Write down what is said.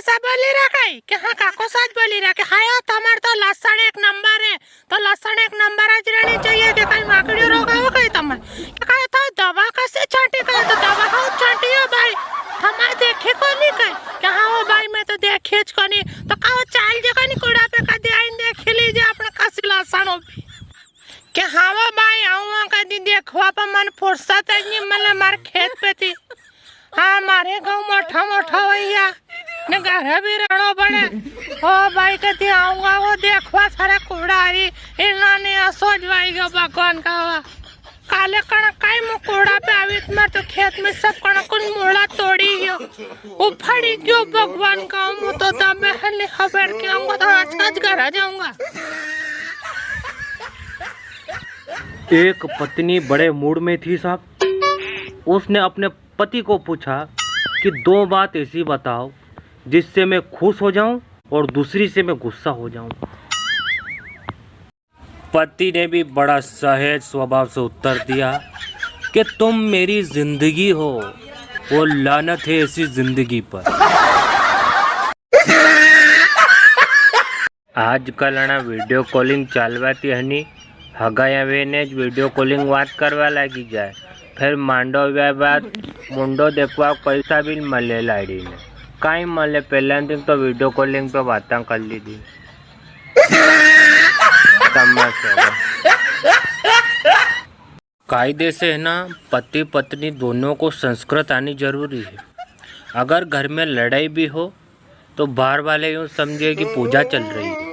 ऐसा बोली रहा कि हाँ काको साथ बोली रहा कि हाँ तुम्हारे तो लक्षण एक नंबर है, तो लक्षण एक नंबर आज रहनी चाहिए कि कहीं माकड़ी रोगा हो कहीं तुम्हारे कहीं तो दवा कैसे छांटी कहीं तो दवा खाओ छांटी हो भाई हमारे देखे को नहीं कहीं कि हाँ वो भाई मैं तो देखे को नहीं तो कहो चाल जगह नहीं कुड़ा पे कभी आइन देख लीजिए अपने कसी लक्षण हो भी कि हाँ वो भाई आऊँ कभी देखवा पर मन फुर्सत है नहीं मतलब हमारे खेत पे थी हाँ हमारे गाँव मोटा मोटा भैया ने घर भी रहना पड़े ओ भाई कभी आऊँगा वो देखवा सारा कूड़ा ही इन्होंने सोच भाई भगवान का हुआ काले कणक का ही मुकोड़ा पे आवी में तो खेत में सब कणक मूड़ा तोड़ी हो उफड़ी क्यों भगवान का मुँह तो तब मैं लिखा बैठ के आऊँगा तो अच्छा घर आ जाऊँगा। एक पत्नी बड़े मूड में थी साहब। उसने अपने पति को पूछा कि दो बात ऐसी बताओ जिससे मैं खुश हो जाऊं और दूसरी से मैं गुस्सा हो जाऊं। पति ने भी बड़ा सहज स्वभाव से उत्तर दिया कि तुम मेरी जिंदगी हो, वो लानत है ऐसी जिंदगी पर। आजकल ना वीडियो कॉलिंग चालवाती हनी हगाया वेने वीडियो कॉलिंग बात करवा लगी जाए फिर मांडो बाद मुंडो देखवा पैसा भी मले लाड़ी ने कहीं मले पहला दिन तो वीडियो कॉलिंग पे बातें कर ली थी। कायदे से है ना पति पत्नी दोनों को संस्कृत आनी जरूरी है। अगर घर में लड़ाई भी हो तो बाहर वाले यूँ समझे कि पूजा चल रही है।